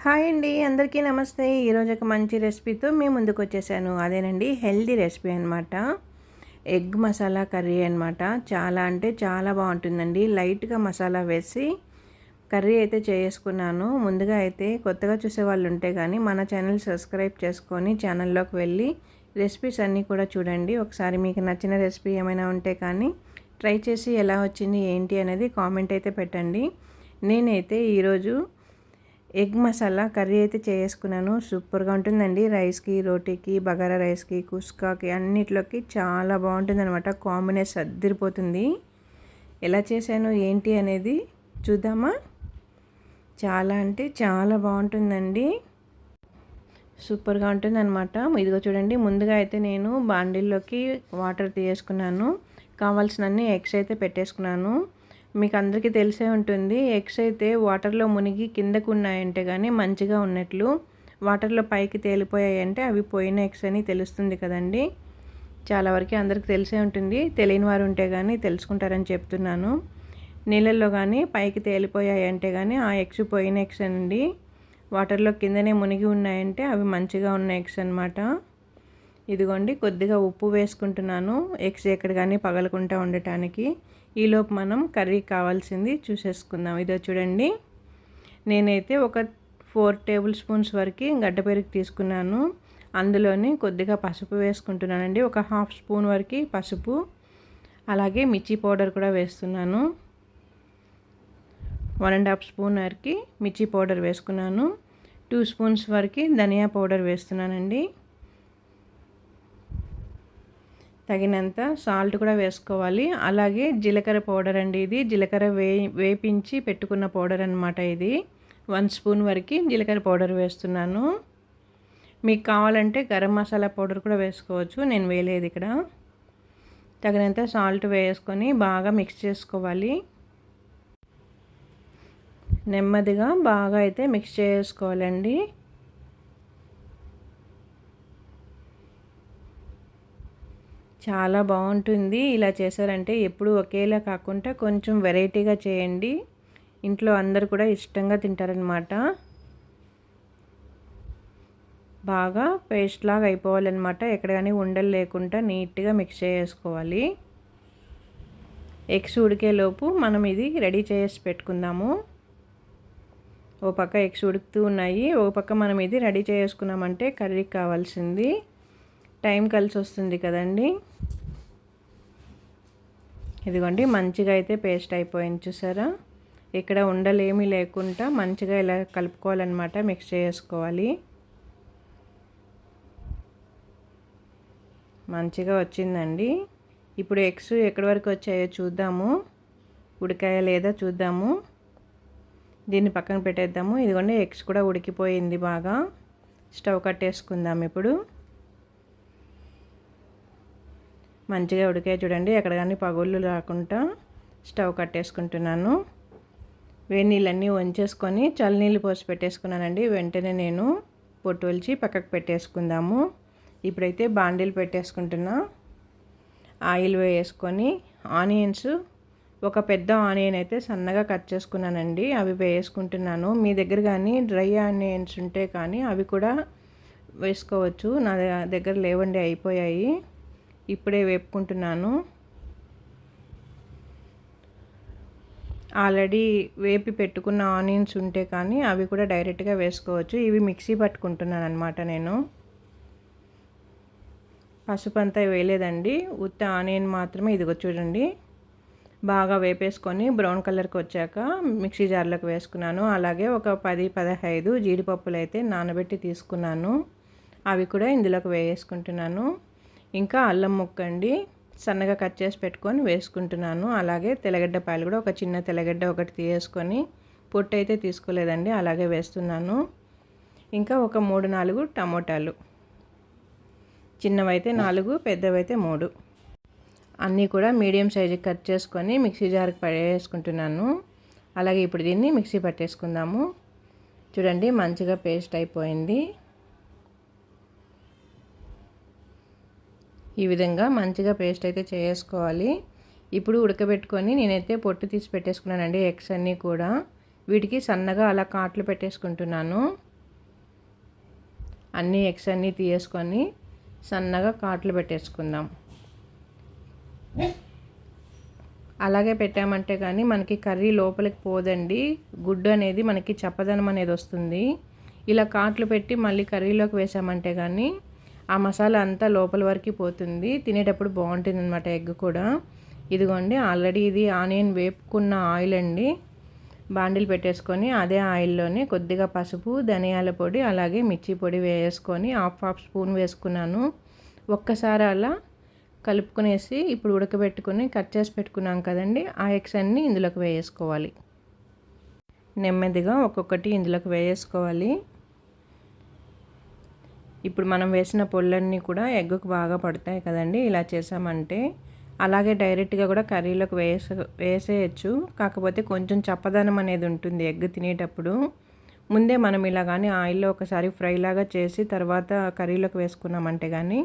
Hi అండి, అందరికీ నమస్తే. ఈరోజు ఒక మంచి రెసిపీతో మేము ముందుకు వచ్చేసాను. అదేనండి, హెల్దీ రెసిపీ అనమాట. ఎగ్ మసాలా కర్రీ అనమాట. చాలా అంటే చాలా బాగుంటుందండి. లైట్గా మసాలా వేసి కర్రీ అయితే చేసుకున్నాను. ముందుగా అయితే కొత్తగా చూసే వాళ్ళు ఉంటే కానీ మన ఛానల్ సబ్స్క్రైబ్ చేసుకొని ఛానల్లోకి వెళ్ళి రెసిపీస్ అన్నీ కూడా చూడండి. ఒకసారి మీకు నచ్చిన రెసిపీ ఏమైనా ఉంటే కానీ ట్రై చేసి ఎలా వచ్చింది ఏంటి అనేది కామెంట్ అయితే పెట్టండి. నేనైతే ఈరోజు ఎగ్ మసాలా కర్రీ అయితే చేసుకున్నాను. సూపర్గా ఉంటుందండి. రైస్కి, రోటీకి, బగారా రైస్కి, కుస్కాకి అన్నిట్లోకి చాలా బాగుంటుంది అనమాట. కాంబినేషన్ అద్దరిపోతుంది. ఎలా చేశాను ఏంటి అనేది చూద్దామా. చాలా అంటే చాలా బాగుంటుందండి. సూపర్గా ఉంటుంది అనమాట. ఇదిగో చూడండి, ముందుగా అయితే నేను బాండిల్లోకి వాటర్ తీసుకున్నాను. కావాల్సినన్ని ఎగ్స్ అయితే పెట్టేసుకున్నాను. మీకు అందరికీ తెలిసే ఉంటుంది, ఎగ్స్ అయితే వాటర్లో మునిగి కిందకు ఉన్నాయంటే కానీ మంచిగా ఉన్నట్లు, వాటర్లో పైకి తేలిపోయాయంటే అవి పోయిన ఎగ్స్ అని తెలుస్తుంది కదండి. చాలా వరకు అందరికీ తెలిసే ఉంటుంది. తెలియని వారు ఉంటే కానీ తెలుసుకుంటారని చెప్తున్నాను. నీళ్ళల్లో కానీ పైకి తేలిపోయాయంటే కానీ ఆ ఎగ్స్ పోయిన ఎగ్స్ అండి. వాటర్లో కిందనే మునిగి ఉన్నాయంటే అవి మంచిగా ఉన్న ఎగ్స్ అనమాట. ఇదిగోండి, కొద్దిగా ఉప్పు వేసుకుంటున్నాను ఎగ్స్ ఎక్కడ కానీ పగలకుండా ఉండటానికి. ఈలోపు మనం కర్రీ కావాల్సింది చూసేసుకుందాం. ఇదో చూడండి, నేనైతే ఒక 4 టేబుల్ స్పూన్స్ వరకు గడ్డ పెరుగు తీసుకున్నాను. అందులోని కొద్దిగా పసుపు వేసుకుంటున్నానండి. ఒక 1/2 స్పూన్ వరకు పసుపు, అలాగే మిర్చి పౌడర్ కూడా వేస్తున్నాను. 1.5 స్పూన్ వరకు మిర్చి పౌడర్ వేసుకున్నాను. 2 స్పూన్స్ వరకు ధనియా పౌడర్ వేస్తున్నానండి. తగినంత సాల్ట్ కూడా వేసుకోవాలి. అలాగే జీలకర్ర పౌడర్ అండి. ఇది జీలకర్ర వేపించి పెట్టుకున్న పౌడర్ అనమాట. ఇది 1 స్పూన్ వరకు జీలకర్ర పౌడర్ వేస్తున్నాను. మీకు కావాలంటే గరం మసాలా పౌడర్ కూడా వేసుకోవచ్చు, నేను వేయలేదు ఇక్కడ. తగినంత సాల్ట్ వేసుకొని బాగా మిక్స్ చేసుకోవాలి. నెమ్మదిగా బాగా అయితే మిక్స్ చేసుకోవాలండి. చాలా బాగుంటుంది. ఇలా చేశారంటే ఎప్పుడు ఒకేలా కాకుండా కొంచెం వెరైటీగా చేయండి. ఇంట్లో అందరు కూడా ఇష్టంగా తింటారనమాట. బాగా పేస్ట్ లాగా అయిపోవాలన్నమాట. ఎక్కడ కానీ ఉండలు లేకుండా నీట్గా మిక్స్ చేసుకోవాలి. ఎగ్స్ ఉడికేలోపు మనం ఇది రెడీ చేసి పెట్టుకుందాము. ఓ పక్క ఎగ్స్ ఉడుకుతూ ఉన్నాయి, ఓ పక్క మనం ఇది రెడీ చేసుకున్నామంటే కర్రీకి కావాల్సింది టైం కలిసి వస్తుంది కదండి. ఇదిగోండి, మంచిగా అయితే పేస్ట్ అయిపోయింది చూసారా. ఇక్కడ ఉండలేమీ లేకుండా మంచిగా ఇలా కలుపుకోవాలన్నమాట. మిక్స్ చేసుకోవాలి. మంచిగా వచ్చిందండి. ఇప్పుడు ఎగ్స్ ఎక్కడి వరకు వచ్చాయో చూద్దాము. ఉడికాయా లేదా చూద్దాము. దీన్ని పక్కన పెట్టేద్దాము. ఇదిగోండి, ఎగ్స్ కూడా ఉడికిపోయింది బాగా. స్టవ్ కట్టేసుకుందాం. ఇప్పుడు మంచిగా ఉడికాయి చూడండి. ఎక్కడ కానీ పగుళ్ళు రాకుండా స్టవ్ కట్టేసుకుంటున్నాను. వేడి నీళ్ళన్నీ వంచేసుకొని చల్లనీళ్ళు పోసి పెట్టేసుకున్నానండి. వెంటనే నేను పొట్టు ఒలిచి పక్కకు పెట్టేసుకుందాము. ఇప్పుడైతే బాండీలు పెట్టేసుకుంటున్నా. ఆయిల్ వేసుకొని ఆనియన్స్, ఒక పెద్ద ఆనియన్ అయితే సన్నగా కట్ చేసుకున్నానండి, అవి వేసుకుంటున్నాను. మీ దగ్గర కానీ డ్రై ఆనియన్స్ ఉంటే కానీ అవి కూడా వేసుకోవచ్చు. నా దగ్గర లేవండి, అయిపోయాయి. ఇప్పుడే వేపుకుంటున్నాను. ఆల్రెడీ వేపి పెట్టుకున్న ఆనియన్స్ ఉంటే కానీ అవి కూడా డైరెక్ట్గా వేసుకోవచ్చు. ఇవి మిక్సీ పట్టుకుంటున్నాను అనమాట నేను. పసుపు అంతా వేయలేదండి, ఉత్త ఆనియన్ మాత్రమే. ఇదిగో చూడండి, బాగా వేపేసుకొని బ్రౌన్ కలర్కి వచ్చాక మిక్సీ జార్లోకి వేసుకున్నాను. అలాగే ఒక 10-15 జీడిపప్పులు అయితే నానబెట్టి తీసుకున్నాను, అవి కూడా ఇందులోకి వేసుకుంటున్నాను. ఇంకా అల్లం ముక్క అండి, సన్నగా కట్ చేసి పెట్టుకొని వేసుకుంటున్నాను. అలాగే తెల్లగడ్డపాయలు కూడా, ఒక చిన్న తెల్లగడ్డ ఒకటి తీసుకొని, పొట్టు అయితే తీసుకోలేదండి, అలాగే వేస్తున్నాను. ఇంకా ఒక 3-4 టమోటాలు, చిన్నవైతే 4, పెద్దవైతే 3, అన్నీ కూడా మీడియం సైజు కట్ చేసుకొని మిక్సీ జార్కి పడేసుకుంటున్నాను. అలాగే ఇప్పుడు దీన్ని మిక్సీ పట్టేసుకుందాము. చూడండి, మంచిగా పేస్ట్ అయిపోయింది. ఈ విధంగా మంచిగా పేస్ట్ అయితే చేసుకోవాలి. ఇప్పుడు ఉడకబెట్టుకొని నేనైతే పొట్టు తీసి పెట్టేసుకున్నానండి ఎగ్స్ అన్నీ కూడా. వీటికి సన్నగా అలా కాట్లు పెట్టేసుకుంటున్నాను. అన్ని ఎగ్స్ అన్నీ తీసేసుకొని సన్నగా కాట్లు పెట్టేసుకుందాం. అలాగే పెట్టామంటే కానీ మనకి కర్రీ లోపలికి పోదండి, గుడ్డు అనేది మనకి చప్పదనం అనేది వస్తుంది. ఇలా కాట్లు పెట్టి మళ్ళీ కర్రీలోకి వేసామంటే కానీ ఆ మసాలా అంతా లోపల వరకు పోతుంది, తినేటప్పుడు బాగుంటుంది అనమాట ఎగ్ కూడా. ఇదిగోండి ఆల్రెడీ ఇది ఆనియన్ వేపుకున్న ఆయిల్ అండి. బాండిల్ పెట్టేసుకొని అదే ఆయిల్లోనే కొద్దిగా పసుపు, ధనియాల పొడి, అలాగే మిర్చి పొడి వేసుకొని హాఫ్ స్పూన్ వేసుకున్నాను. ఒక్కసారి అలా కలుపుకునేసి ఇప్పుడు ఉడకబెట్టుకుని కట్ చేసి పెట్టుకున్నాం కదండి, ఆ ఎగ్స్ అన్నీ ఇందులోకి వేసుకోవాలి. నెమ్మదిగా ఒక్కొక్కటి ఇందులోకి వేసుకోవాలి. ఇప్పుడు మనం వేసిన పొళ్ళన్నీ కూడా ఎగ్గుకు బాగా పడతాయి కదండి ఇలా చేసామంటే. అలాగే డైరెక్ట్గా కూడా కర్రీలోకి వేసేయచ్చు, కాకపోతే కొంచెం చప్పదనం అనేది ఉంటుంది ఎగ్ తినేటప్పుడు. ముందే మనం ఇలా కానీ ఆయిల్లో ఒకసారి ఫ్రై లాగా చేసి తర్వాత కర్రీలోకి వేసుకున్నామంటే కానీ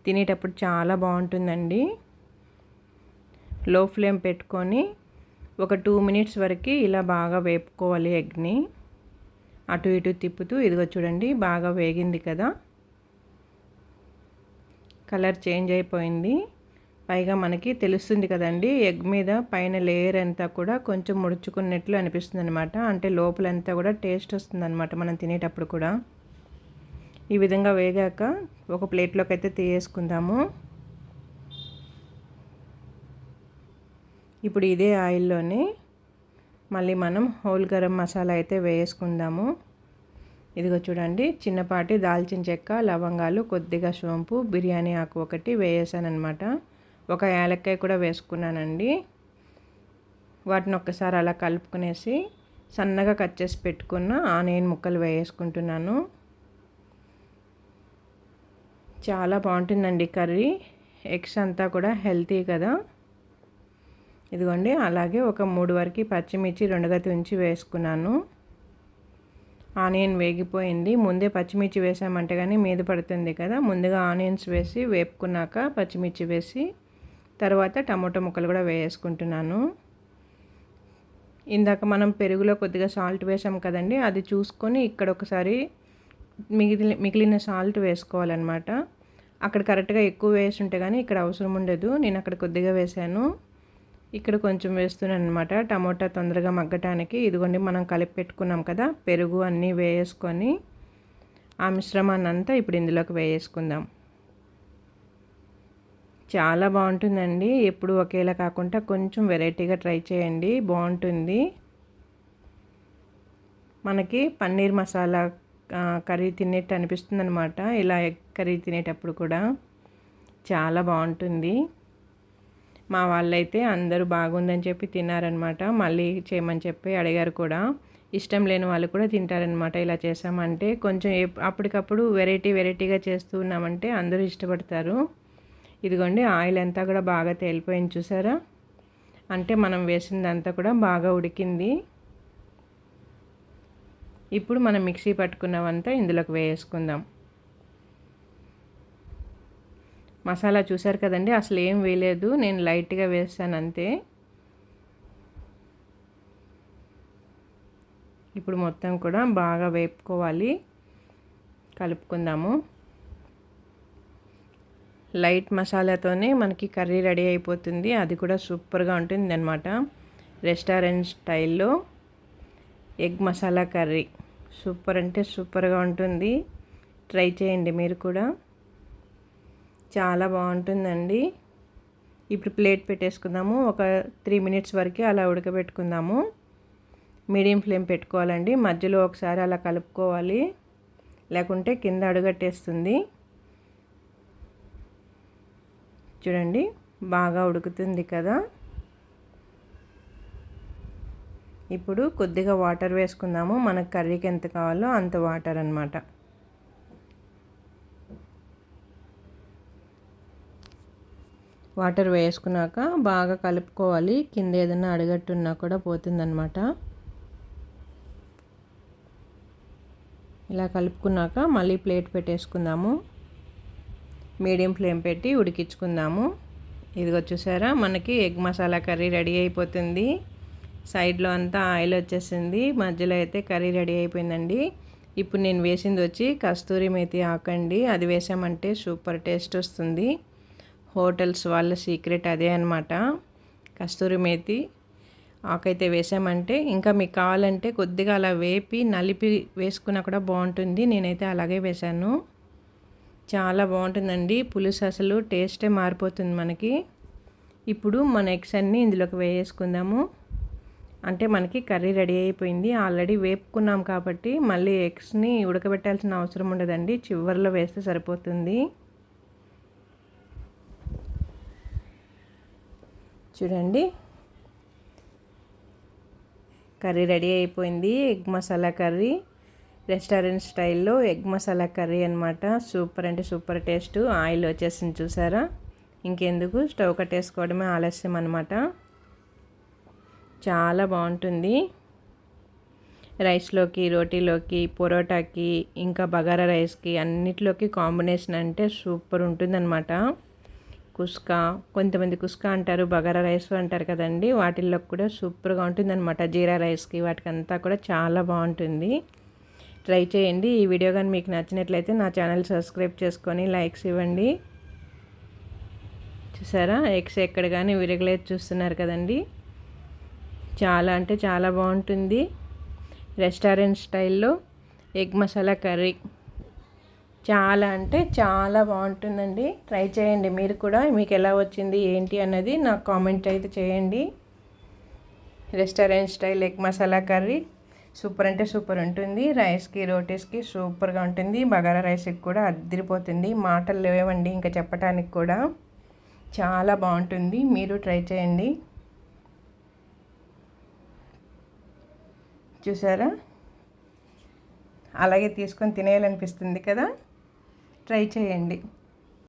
తినేటప్పుడు చాలా బాగుంటుందండి. లో ఫ్లేమ్ పెట్టుకొని ఒక 2 మినిట్స్ వరకు ఇలా బాగా వేపుకోవాలి ఎగ్ని. అటు ఇటు తిప్పుతూ ఇదిగో చూడండి బాగా వేగింది కదా, కలర్ చేంజ్ అయిపోయింది. పైగా మనకి తెలుస్తుంది కదండి ఎగ్ మీద పైన లేయర్ అంతా కూడా కొంచెం ముడుచుకున్నట్లు అనిపిస్తుంది అనమాట. అంటే లోపలంతా కూడా టేస్ట్ వస్తుంది అనమాట మనం తినేటప్పుడు కూడా. ఈ విధంగా వేగాక ఒక ప్లేట్లోకి అయితే తీసేసుకుందాము. ఇప్పుడు ఇదే ఆయిల్లోనే మళ్ళీ మనం హోల్ గరం మసాలా అయితే వేసుకుందాము. ఇదిగో చూడండి చిన్నపాటి దాల్చిన చెక్క, లవంగాలు, కొద్దిగా సోంపు, బిర్యానీ ఆకు ఒకటి వేసానమాట. ఒక యాలక్కాయ కూడా వేసుకున్నానండి. వాటిని ఒక్కసారి అలా కలుపుకునేసి సన్నగా కట్ చేసి పెట్టుకున్న ఆనియన్ ముక్కలు వేసుకుంటున్నాను. చాలా బాగుంటుందండి కర్రీ. ఎగ్స్ అంతా కూడా హెల్తీ కదా. ఇదిగోండి అలాగే ఒక 3 వరకు పచ్చిమిర్చి 2గా తుంచి వేసుకున్నాను. ఆనియన్ వేగిపోయింది. ముందే పచ్చిమిర్చి వేసామంటే కానీ మీద పడుతుంది కదా, ముందుగా ఆనియన్స్ వేసి వేపుకున్నాక పచ్చిమిర్చి వేసి తర్వాత టమాటో ముక్కలు కూడా వేసుకుంటున్నాను. ఇందాక మనం పెరుగులో కొద్దిగా సాల్ట్ వేసాం కదండి, అది చూసుకొని ఇక్కడ ఒకసారి మిగిలిన సాల్ట్ వేసుకోవాలన్నమాట. అక్కడ కరెక్ట్గా ఎక్కువ వేసి ఉంటే కానీ ఇక్కడ అవసరం ఉండదు, నేను అక్కడ కొద్దిగా వేసాను, ఇక్కడ కొంచెం వేస్తున్నాను అనమాట టమోటా తొందరగా మగ్గటానికి. ఇదిగోండి మనం కలిపి పెట్టుకున్నాం కదా పెరుగు అన్నీ వేసుకొని ఆ మిశ్రమాన్ని అంతా ఇప్పుడు ఇందులోకి వేసుకుందాం. చాలా బాగుంటుందండి, ఎప్పుడు ఒకేలా కాకుండా కొంచెం వెరైటీగా ట్రై చేయండి, బాగుంటుంది. మనకి పన్నీర్ మసాలా కర్రీ తినేట్టు అనిపిస్తుంది అనమాట ఇలా ఎగ్ కర్రీ తినేటప్పుడు కూడా చాలా బాగుంటుంది. మా వాళ్ళైతే అందరూ బాగుందని చెప్పి తిన్నారనమాట, మళ్ళీ చేయమని చెప్పి అడిగారు కూడా. ఇష్టం లేని వాళ్ళు కూడా తింటారనమాట ఇలా చేసామంటే. కొంచెం అప్పటికప్పుడు వెరైటీగా చేస్తూ ఉన్నామంటే అందరూ ఇష్టపడతారు. ఇదిగోండి ఆయిల్ అంతా కూడా బాగా తేలిపోయింది చూసారా, అంటే మనం వేసిందంతా కూడా బాగా ఉడికింది. ఇప్పుడు మనం మిక్సీ పట్టుకున్నవంతా ఇందులోకి వేసుకుందాం. మసాలా చూసారు కదండి, అసలు ఏం వేయలేదు, నేను లైట్గా వేసాను అంతే. ఇప్పుడు మొత్తం కూడా బాగా వేపుకోవాలి, కలుపుకుందాము. లైట్ మసాలాతోనే మనకి కర్రీ రెడీ అయిపోతుంది, అది కూడా సూపర్గా ఉంటుంది అన్నమాట. రెస్టారెంట్ స్టైల్లో ఎగ్ మసాలా కర్రీ సూపర్ అంటే సూపర్గా ఉంటుంది, ట్రై చేయండి మీరు కూడా, చాలా బాగుంటుందండి. ఇప్పుడు ప్లేట్ పెట్టేసుకుందాము. ఒక 3 మినిట్స్ వరకు అలా ఉడకబెట్టుకుందాము. మీడియం ఫ్లేమ్ పెట్టుకోవాలండి, మధ్యలో ఒకసారి అలా కలుపుకోవాలి, లేకుంటే కింద అడుగట్టేస్తుంది. చూడండి బాగా ఉడుకుతుంది కదా. ఇప్పుడు కొద్దిగా వాటర్ వేసుకుందాము, మనకు కర్రీకి ఎంత కావాలో అంత వాటర్ అన్నమాట. వాటర్ వేసుకున్నాక బాగా కలుపుకోవాలి, కింద ఏదైనా అడుగట్టున్నా కూడా పోతుందన్నమాట. ఇలా కలుపుకున్నాక మళ్ళీ ప్లేట్ పెట్టేసుకుందాము, మీడియం ఫ్లేమ్ పెట్టి ఉడికించుకుందాము. ఇదిగో చూసారా మనకి ఎగ్ మసాలా కర్రీ రెడీ అయిపోతుంది. సైడ్లో అంతా ఆయిల్ వచ్చేసింది, మధ్యలో అయితే కర్రీ రెడీ అయిపోయిందండి. ఇప్పుడు నేను వేసింది వచ్చి కస్తూరి మేతి ఆకండి. అది వేసామంటే సూపర్ టేస్ట్ వస్తుంది. హోటల్స్ వాళ్ళ సీక్రెట్ అదే అనమాట. కస్తూరి మేతి ఆకైతే వేసామంటే ఇంకా మీకు కావాలంటే కొద్దిగా అలా వేపి నలిపి వేసుకున్నా కూడా బాగుంటుంది. నేనైతే అలాగే వేశాను. చాలా బాగుంటుందండి. పులుసు అసలు టేస్టే మారిపోతుంది మనకి. ఇప్పుడు మన ఎగ్స్ అన్నీ ఇందులోకి వేసుకుందాము. అంటే మనకి కర్రీ రెడీ అయిపోయింది. ఆల్రెడీ వేపుకున్నాం కాబట్టి మళ్ళీ ఎగ్స్ని ఉడకబెట్టాల్సిన అవసరం ఉండదండి. చివర్లో వేస్తే సరిపోతుంది. చూడండి, కర్రీ రెడీ అయిపోయింది. ఎగ్ మసాలా కర్రీ, రెస్టారెంట్ స్టైల్లో ఎగ్ మసాలా కర్రీ అనమాట. సూపర్ అంటే సూపర్ టేస్ట్. ఆయిల్ వచ్చేసింది చూసారా. ఇంకెందుకు, స్టవ్ కట్టేసుకోవడమే ఆలస్యం అనమాట. చాలా బాగుంటుంది. రైస్లోకి, రోటీలోకి, పొరోటాకి, ఇంకా బగారా రైస్కి అన్నిట్లోకి కాంబినేషన్ అంటే సూపర్ ఉంటుందన్నమాట. కుస్కా, కొంతమంది కుస్కా అంటారు, బగారా రైస్ అంటారు కదండి. వాటిల్లో కూడా సూపర్గా ఉంటుందన్నమాట. జీరా రైస్కి వాటికంతా కూడా చాలా బాగుంటుంది. ట్రై చేయండి. ఈ వీడియో కానీ మీకు నచ్చినట్లయితే నా ఛానల్ సబ్స్క్రైబ్ చేసుకొని లైక్స్ ఇవ్వండి. చూసారా, ఎగ్స్ ఎక్కడ కానీ విరగలేదు చూస్తున్నారు కదండి. చాలా అంటే చాలా బాగుంటుంది. రెస్టారెంట్ స్టైల్లో ఎగ్ మసాలా కర్రీ చాలా అంటే చాలా బాగుంటుందండి. ట్రై చేయండి మీరు కూడా. మీకు ఎలా వచ్చింది ఏంటి అన్నది నాకు కామెంట్ అయితే చేయండి. Restaurant style egg masala curry super అంటే సూపర్ ఉంటుంది. రైస్కి, రోటీస్కి సూపర్గా ఉంటుంది. బగారా రైస్కి కూడా అదిరిపోతుంది. మాటలు లేవండి ఇంకా చెప్పడానికి కూడా. చాలా బాగుంటుంది. మీరు ట్రై చేయండి. చూసారా, అలాగే తీసుకొని తినేయాలనిపిస్తుంది కదా. ట్రై చేయండి.